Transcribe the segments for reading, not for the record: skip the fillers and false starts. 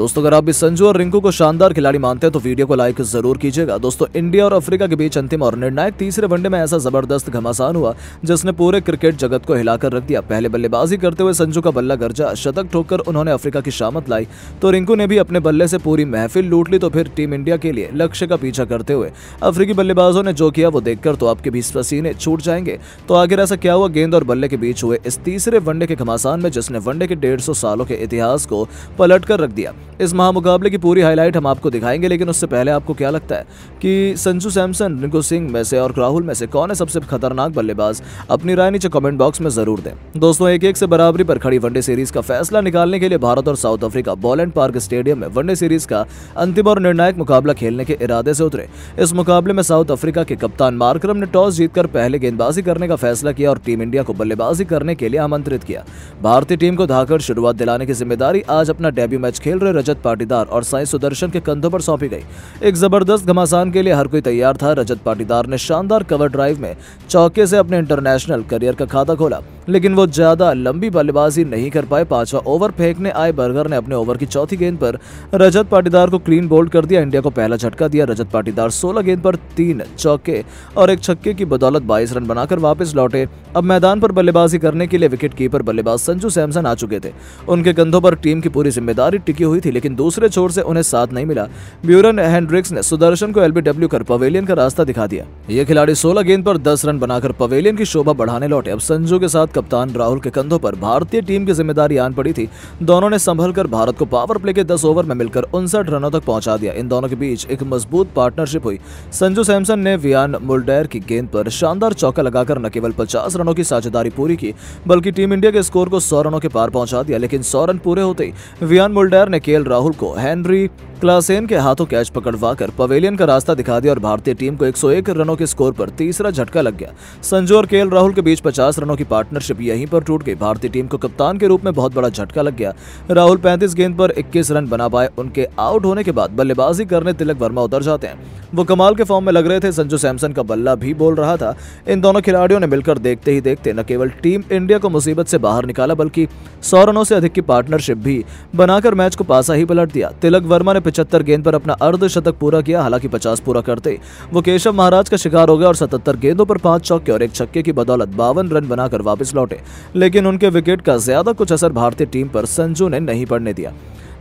दोस्तों अगर आप भी संजू और रिंकू को शानदार खिलाड़ी मानते हैं तो वीडियो को लाइक जरूर कीजिएगा। दोस्तों इंडिया और अफ्रीका के बीच अंतिम और निर्णायक तीसरे वनडे में ऐसा जबरदस्त घमासान हुआ जिसने पूरे क्रिकेट जगत को हिलाकर रख दिया। पहले बल्लेबाजी करते हुए संजू का बल्ला गरजा, शतक ठोककर उन्होंने अफ्रीका की शामत लाई तो रिंकू ने भी अपने बल्ले से पूरी महफिल लूट ली। तो फिर टीम इंडिया के लिए लक्ष्य का पीछा करते हुए अफ्रीकी बल्लेबाजों ने जो किया वो देखकर तो आपके भी पसीने छूट जाएंगे। तो आखिर ऐसा क्या हुआ गेंद और बल्ले के बीच हुए इस तीसरे वनडे के घमासान में जिसने वनडे के 150 सालों के इतिहास को पलट कर रख दिया। इस महामुकाबले की पूरी हाईलाइट हम आपको दिखाएंगे, लेकिन उससे पहले आपको क्या लगता है कि संजू सैमसन, रिंकू सिंह में से और राहुल में से कौन है सबसे खतरनाक बल्लेबाज? अपनी राय नीचे कमेंट बॉक्स में जरूर दें। दोस्तों 1-1 से बराबरी पर खड़ी वनडे सीरीज का फैसला निकालने के लिए भारत और south Africa Boland park stadium में वनडे सीरीज का अंतिम और निर्णायक मुकाबला खेलने के इरादे से उतरे। इस मुकाबले में साउथ अफ्रीका के कप्तान मार्करम ने टॉस जीतकर पहले गेंदबाजी करने का फैसला किया और टीम इंडिया को बल्लेबाजी करने के लिए आमंत्रित किया। भारतीय टीम को धाकर शुरुआत दिलाने की जिम्मेदारी आज अपना डेब्यू मैच खेल रहे रजत पाटीदार और साई सुदर्शन के कंधों पर सौंपी गई। एक जबरदस्त घमासान के लिए हर कोई तैयार था। रजत पाटीदार ने शानदार कवर ड्राइव में चौके से अपने इंटरनेशनल करियर का खाता खोला, लेकिन वो ज्यादा लंबी बल्लेबाजी नहीं कर पाए। 5वां ओवर फेंकने आए बर्गर ने अपने ओवर की चौथी गेंद पर रजत पाटीदार को क्लीन बोल्ड कर दिया। इंडिया को पहला झटका दिया। रजत पाटीदार 16 गेंद पर 3 चौके और 1 छक्के की बदौलत 22 रन बनाकर वापस लौटे। अब मैदान पर बल्लेबाजी करने के लिए विकेट कीपर बल्लेबाज संजू सैमसन आ चुके थे। उनके कंधों पर टीम की पूरी जिम्मेदारी टिकी हुई थी, लेकिन दूसरे छोर से उन्हें साथ नहीं मिला। ब्यूरन हेंड्रिक्स ने सुदर्शन को एलबीडब्ल्यू कर पवेलियन का रास्ता दिखा दिया। ये खिलाड़ी 16 गेंद पर 10 रन बनाकर पवेलियन की शोभा बढ़ाने लौटे। अब संजू के साथ कप्तान राहुल के कंधों पर भारतीय टीम की जिम्मेदारी आन पड़ी थी। दोनों ने संभलकर भारत को पावर प्ले के 10 ओवर में मिलकर 59 रनों तक पहुंचा दिया। इन दोनों के बीच एक मजबूत पार्टनरशिप हुई। संजू सैमसन ने वियान मुल्डर की गेंद पर शानदार चौका लगाकर न केवल 50 रनों की साझेदारी पूरी की, बल्कि टीम इंडिया के स्कोर को 100 रनों के पार पहुंचा दिया। लेकिन 100 रन पूरे होते ही वियान मुल्डर ने केएल राहुल को हेनरी क्लासेन के हाथों कैच पकड़वाकर पवेलियन का रास्ता दिखा दिया और भारतीय टीम को 101 रनों के स्कोर पर तीसरा झटका लग गया। संजू और केएल राहुल के बीच 50 रनों की पार्टनरशिप यहीं पर टूट गई। भारतीय टीम को कप्तान के रूप में बहुत बड़ा झटका लग गया। राहुल 35 गेंद पर 21 रन बना पाए। उनके आउट होने के बाद बल्लेबाजी करने तिलक वर्मा उतर जाते हैं। वो कमाल के फॉर्म में लग रहे थे। संजू सैमसन का बल्ला भी बोल रहा था। इन दोनों खिलाड़ियों ने मिलकर देखते ही देखते न केवल टीम इंडिया को मुसीबत से बाहर निकाला, बल्कि 100 रनों से अधिक की पार्टनरशिप भी बनाकर मैच को पासा ही पलट दिया। तिलक वर्मा ने 75 गेंद पर अपना अर्धशतक पूरा किया। हालांकि 50 पूरा करते वो केशव महाराज का शिकार हो गया और 77 गेंदों पर 5 चौके और 1 छक्के की बदौलत 52 रन बनाकर वापस लौटे। लेकिन उनके विकेट का ज्यादा कुछ असर भारतीय टीम पर संजू ने नहीं पड़ने दिया।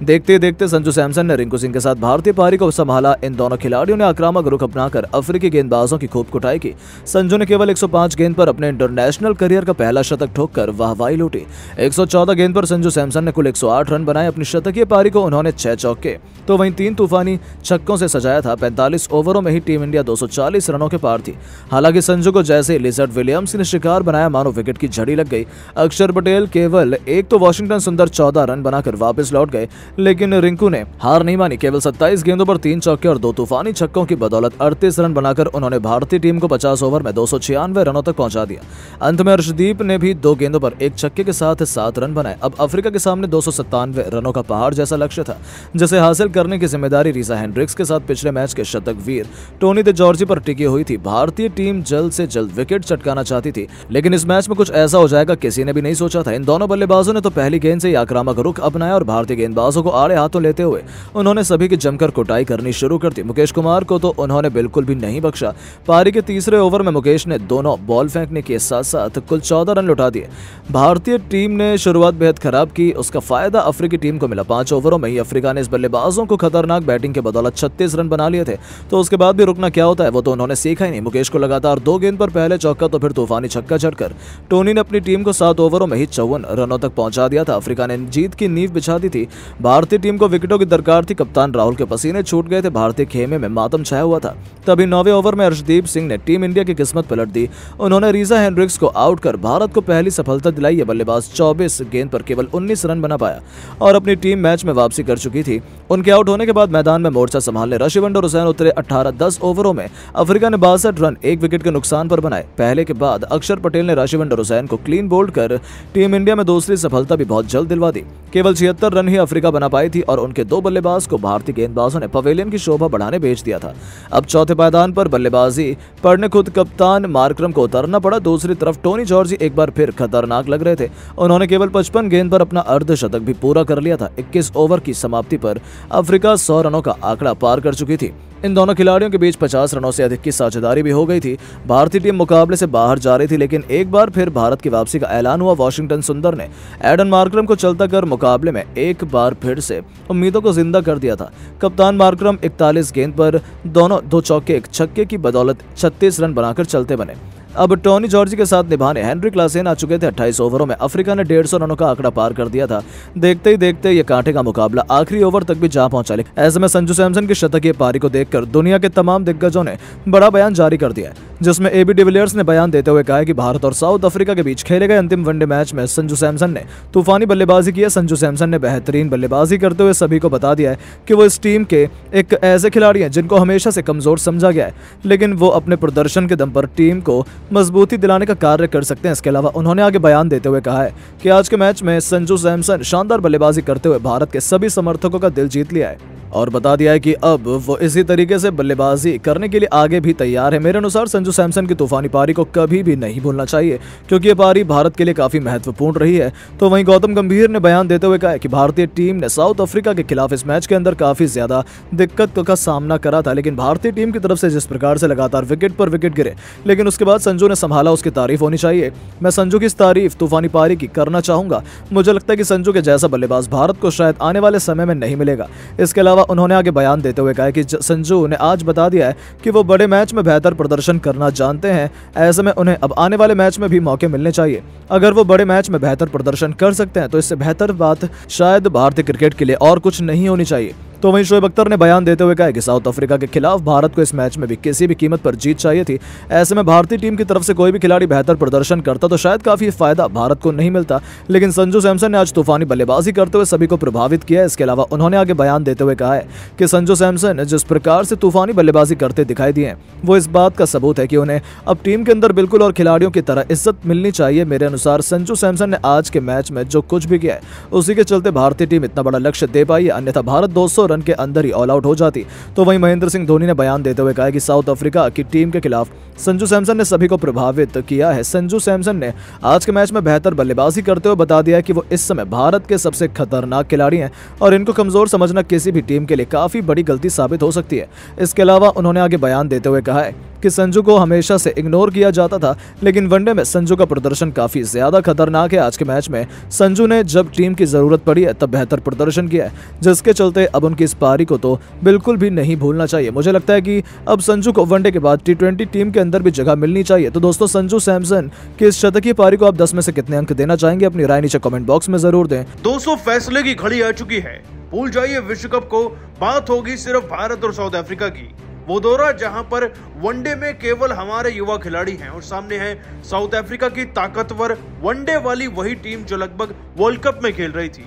देखते ही देखते संजू सैमसन ने रिंकू सिंह के साथ भारतीय पारी को संभाला। इन दोनों खिलाड़ियों ने आक्रामक रुख अपनाकर अफ्रीकी गेंदबाजों की खूब कुटाई की। संजू ने केवल 105 गेंद पर अपने इंटरनेशनल करियर का पहला शतक ठोककर वाहवाही लूटी। 114 गेंद पर संजू सैमसन ने कुल 108 रन बनाए। अपनी शतकीय पारी को उन्होंने 6 चौके तो वहीं 3 तूफानी छक्कों से सजाया था। 45 ओवरों में ही टीम इंडिया 240 रनों के पार थी। हालांकि संजू को जैसे लिजर्ड विलियम्स ने शिकार बनाया मानो विकेट की झड़ी लग गई। अक्षर पटेल केवल एक तो वॉशिंगटन सुंदर 14 रन बनाकर वापस लौट गए, लेकिन रिंकू ने हार नहीं मानी। केवल 27 गेंदों पर 3 चौके और 2 तूफानी छक्कों की बदौलत 38 रन बनाकर उन्होंने भारतीय टीम को 50 ओवर में 296 रनों तक पहुंचा दिया। अंत में अर्शदीप ने भी 2 गेंदों पर 1 छक्के के साथ 7 रन बनाए। अब अफ्रीका के सामने 297 रनों का पहाड़ जैसा लक्ष्य था, जिसे हासिल करने की जिम्मेदारी रीसा हेंड्रिक्स के साथ पिछले मैच के शतक वीर टोनी दे जॉर्जी पर टिकी हुई थी। भारतीय टीम जल्द से जल्द विकेट चटकाना चाहती थी, लेकिन इस मैच में कुछ ऐसा हो जाएगा किसी ने भी नहीं सोचा था। इन दोनों बल्लेबाजों ने तो पहली गेंद से ही आक्रामक रुख अपनाया और भारतीय गेंदबाजों को आड़े हाथों लेते हुए उन्होंने सभी की जमकर कुटाई करनी शुरू कर दी। मुकेश कुमार को तो उन्होंने बिल्कुल भी नहीं बख्शा। पारी के तीसरे ओवर में मुकेश ने दोनों बॉल फेंकने के साथ साथ कुल 14 रन लुटा दिए। भारतीय टीम ने शुरुआत बेहद खराब की, उसका फायदा अफ्रीकी टीम को मिला। 5 ओवरों में ही अफ्रीका ने इस बल्लेबाजों को खतरनाक बैटिंग के बदौलत 36 रन बना लिए थे। तो उसके बाद भी रुकना क्या होता है वो तो उन्होंने सीखा ही नहीं। मुकेश को लगातार 2 गेंद पर पहले चौका तो फिर तूफानी छक्का जड़कर टोनी ने अपनी टीम को 7 ओवरों में ही 54 रनों तक पहुंचा दिया था। अफ्रीका ने जीत की नींव बिछा दी थी। भारतीय टीम को विकेटों की दरकार थी। कप्तान राहुल के पसीने छूट गए थे। भारतीय खेमे में मातम छाया हुआ था। तभी 9वें ओवर में अर्शदीप सिंह ने टीम इंडिया की किस्मत पलट दी। उन्होंने रीसा हेंड्रिक्स को आउट कर भारत को पहली सफलता दिलाई। ये बल्लेबाज 24 गेंद पर केवल 19 रन बना पाया और अपनी टीम मैच में वापसी कर चुकी थी। उनके आउट होने के बाद मैदान में मोर्चा संभालने रशिवंडर हुसैन उतरे। 18-10 ओवरों में अफ्रीका ने 62 रन 1 विकेट के नुकसान पर बनाए। पहले के बाद अक्षर पटेल ने रशिवंडर हुसैन को क्लीन बोल्ड कर टीम इंडिया में दूसरी सफलता भी बहुत जल्द दिलवा दी। केवल 76 रन ही अफ्रीका बना पाई थी और उनके 2 बल्लेबाज को भारतीय गेंदबाजों ने पवेलियन की शोभा बढ़ाने भेज दिया था। अब चौथे पायदान पर बल्लेबाजी पड़ने खुद कप्तान मार्करम को उतरना पड़ा। दूसरी तरफ टोनी जॉर्जी एक बार फिर खतरनाक लग रहे थे। उन्होंने केवल 55 गेंद पर अपना अर्धशतक भी पूरा कर लिया था। 21 ओवर की समाप्ति पर अफ्रीका 100 रनों का आंकड़ा पार कर चुकी थी। इन दोनों खिलाड़ियों के बीच 50 रनों से अधिक की साझेदारी भी हो गई थी। भारतीय टीम मुकाबले से बाहर जा रही थी, लेकिन एक बार फिर भारत की वापसी का ऐलान हुआ। वॉशिंगटन सुंदर ने एडन मार्करम को चलता कर मुकाबले में एक बार फिर से उम्मीदों को जिंदा कर दिया था। कप्तान मार्करम 41 गेंद पर दोनों 2 चौके 1 छक्के की बदौलत 36 रन बनाकर चलते बने। अब टोनी जॉर्जी के साथ निभाने हेनरी क्लासेन आ चुके थे। 28 ओवरों में अफ्रीका ने 150 रनों का आंकड़ा पार कर दिया था। देखते ही देखते ये कांटे का मुकाबला आखिरी ओवर तक भी जा पहुंचा। ऐसे में संजू सैमसन की शतकीय पारी को देखकर दुनिया के तमाम दिग्गजों ने बड़ा बयान जारी कर दिया है, जिसमें एबी डिविलियर्स ने बयान देते हुए कहा है कि भारत और साउथ अफ्रीका के बीच खेले गए अंतिम वनडे मैच में संजू सैमसन ने तूफानी बल्लेबाजी की है। संजू सैमसन ने बेहतरीन बल्लेबाजी करते हुए सभी को बता दिया है कि वो इस टीम के एक ऐसे खिलाड़ी हैं जिनको हमेशा से कमजोर समझा गया है, लेकिन वो अपने प्रदर्शन के दम पर टीम को मजबूती दिलाने का कार्य कर सकते हैं। इसके अलावा उन्होंने आगे बयान देते हुए कहा है कि आज के मैच में संजू सैमसन शानदार बल्लेबाजी करते हुए भारत के सभी समर्थकों का दिल जीत लिया है और बता दिया है कि अब वो इसी तरीके से बल्लेबाजी करने के लिए आगे भी तैयार है। मेरे अनुसार संजू सैमसन की तूफानी पारी को कभी भी नहीं भूलना चाहिए, क्योंकि ये पारी भारत के लिए काफी महत्वपूर्ण रही है। तो वहीं गौतम गंभीर ने बयान देते हुए कहा है कि भारतीय टीम ने साउथ अफ्रीका के खिलाफ इस मैच के अंदर काफी ज्यादा दिक्कत का सामना करा था, लेकिन भारतीय टीम की तरफ से जिस प्रकार से लगातार विकेट पर विकेट गिरे, लेकिन उसके बाद संजू ने संभाला, उसकी तारीफ होनी चाहिए। मैं संजू की इस तारीफ तूफानी पारी की करना चाहूंगा। मुझे लगता है कि संजू के जैसा बल्लेबाज भारत को शायद आने वाले समय में नहीं मिलेगा। इसके अलावा उन्होंने आगे बयान देते हुए कहा कि संजू ने आज बता दिया है कि वो बड़े मैच में बेहतर प्रदर्शन करना जानते हैं। ऐसे में उन्हें अब आने वाले मैच में भी मौके मिलने चाहिए। अगर वो बड़े मैच में बेहतर प्रदर्शन कर सकते हैं तो इससे बेहतर बात शायद भारतीय क्रिकेट के लिए और कुछ नहीं होनी चाहिए। तो वहीं शोएब अख्तर ने बयान देते हुए कहा कि साउथ अफ्रीका के खिलाफ भारत को इस मैच में भी किसी भी कीमत पर जीत चाहिए थी। ऐसे में भारतीय टीम की तरफ से कोई भी खिलाड़ी बेहतर प्रदर्शन करता तो शायद काफी फायदा भारत को नहीं मिलता, लेकिन संजू सैमसन ने आज तूफानी बल्लेबाजी करते हुए सभी को प्रभावित किया है। इसके अलावा उन्होंने आगे बयान देते हुए कहा है कि संजू सैमसन जिस प्रकार से तूफानी बल्लेबाजी करते दिखाई दिए वो इस बात का सबूत है कि उन्हें अब टीम के अंदर बिल्कुल और खिलाड़ियों की तरह इज्जत मिलनी चाहिए। मेरे अनुसार संजू सैमसन ने आज के मैच में जो कुछ भी किया है उसी के चलते भारतीय टीम इतना बड़ा लक्ष्य दे पाई है, अन्यथा भारत 200 रन के अंदर ही आउट हो जाती। तो वहीं महेंद्र सिंह धोनी ने बयान देते हुए कहा कि साउथ अफ्रीका की टीम के खिलाफ संजू सैमसन ने सभी को प्रभावित किया है। संजू सैमसन ने आज के मैच में बेहतर बल्लेबाजी करते हुए बता दिया कि वो इस समय भारत के सबसे खतरनाक खिलाड़ी हैं और इनको कमजोर समझना किसी भी टीम के लिए काफी बड़ी गलती साबित हो सकती है। इसके अलावा उन्होंने आगे बयान देते हुए कहा है कि संजू को हमेशा से इग्नोर किया जाता था, लेकिन वनडे में संजू का प्रदर्शन काफी ज्यादा खतरनाक है। आज के मैच में संजू ने जब टीम की जरूरत पड़ी है तब बेहतर प्रदर्शन किया है, जिसके चलते अब उनकी इस पारी को तो बिल्कुल भी नहीं भूलना चाहिए। मुझे लगता है कि अब संजू को वनडे के बाद T20 टीम के अंदर भी जगह मिलनी चाहिए। तो दोस्तों, संजू सैमसन की इस शतकीय पारी को आप 10 में से कितने अंक देना चाहेंगे? अपनी राय नीचे कमेंट बॉक्स में जरूर दें। 200 फैसले की घड़ी आ चुकी है। भूल जाइए विश्व कप को, बात होगी सिर्फ भारत और साउथ अफ्रीका की। वो दौरा जहां पर वनडे में केवल हमारे युवा खिलाड़ी हैं और सामने है साउथ अफ्रीका की ताकतवर वनडे वाली वही टीम जो लगभग वर्ल्ड कप में खेल रही थी।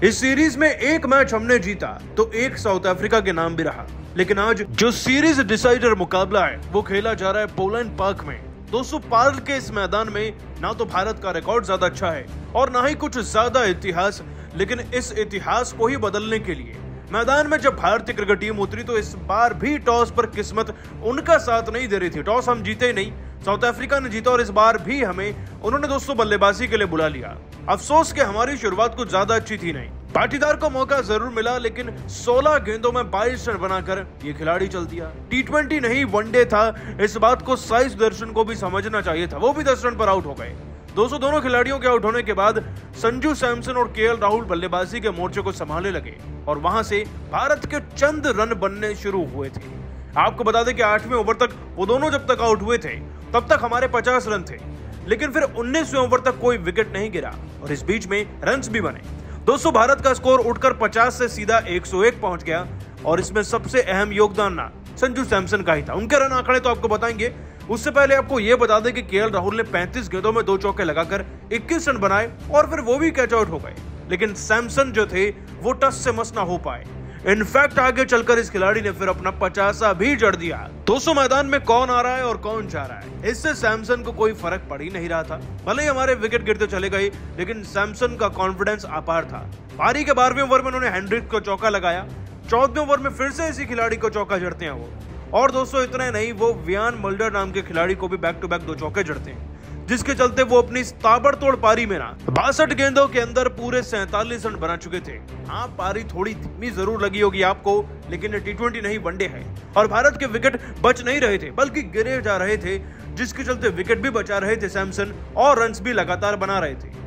इस सीरीज में एक मैच हमने जीता तो एक साउथ अफ्रीका के नाम भी रहा, लेकिन आज जो सीरीज डिसाइडर मुकाबला है वो खेला जा रहा है पोलैंड पार्क में। 200 पार के इस मैदान में ना तो भारत का रिकॉर्ड ज्यादा अच्छा है और ना ही कुछ ज्यादा इतिहास, लेकिन इस इतिहास को ही बदलने के लिए मैदान में जब भारतीय क्रिकेट टीम उतरी तो इस बार भी टॉस पर किस्मत उनका साथ नहीं दे रही थी। टॉस हम जीते ही नहीं, साउथ अफ्रीका ने जीता और इस बार भी हमें उन्होंने दोस्तों बल्लेबाजी के लिए बुला लिया। अफसोस कि हमारी शुरुआत कुछ ज्यादा अच्छी थी नहीं। पाटीदार को मौका जरूर मिला, लेकिन 16 गेंदों में 22 रन बनाकर ये खिलाड़ी चल दिया। T20 नहीं वनडे था, इस बात को साई सुदर्शन को भी समझना चाहिए था, वो भी 10 रन पर आउट हो गए। दोनों खिलाड़ियों के आउट होने के बाद संजू सैमसन और KL राहुल बल्लेबाजी के मोर्चे को संभालने लगे और वहां से भारत के चंद रन बनने शुरू हुए थे। आपको बता दें कि 8वें ओवर तक वो दोनों जब तक आउट हुए थे तब तक हमारे 50 रन थे, लेकिन फिर 19वें ओवर तक कोई विकेट नहीं गिरा और इस बीच में रन्स भी बने। दोस्तों, भारत का स्कोर उठकर 50 से सीधा 101 पहुंच गया और इसमें सबसे अहम योगदान ना संजू सैमसन का ही था। उनके रन आंकड़े तो आपको बताएंगे, उससे पहले आपको यह बता दें कि KL राहुल ने 35 गेंदों में 2 चौके लगाकर 21 रन बनाए और फिर वो भी कैच आउट हो गए, लेकिन सैमसन जो थे वो टस से मस ना हो पाए। इनफैक्ट आगे चलकर इस खिलाड़ी ने फिर अपना 50 भी जड़ दिया। दोस्तों मैदान में कौन आ रहा है और कौन जा रहा है, इससे सैमसन को कोई फर्क पड़ ही नहीं रहा था। भले ही हमारे विकेट गिरते चले गए, लेकिन सैमसन का कॉन्फिडेंस अपार था। पारी के 12वें ओवर में उन्होंने हेनरिक को चौका लगाया, 14वें ओवर में फिर से इसी खिलाड़ी को चौका जड़ते हैं वो। और दोस्तों इतना नहीं, वो वियान मुल्डर नाम के खिलाड़ी को भी बैक टू बैक 2 चौके जड़ते हैं, जिसके चलते वो अपनी ताबड़तोड़ पारी में 62 गेंदों के अंदर पूरे 47 रन बना चुके थे। हाँ, पारी थोड़ी धीमी जरूर लगी होगी आपको, लेकिन T20 नहीं वनडे है और भारत के विकेट बच नहीं रहे थे बल्कि गिरे जा रहे थे, जिसके चलते विकेट भी बचा रहे थे सैमसन और रन्स भी लगातार बना रहे थे।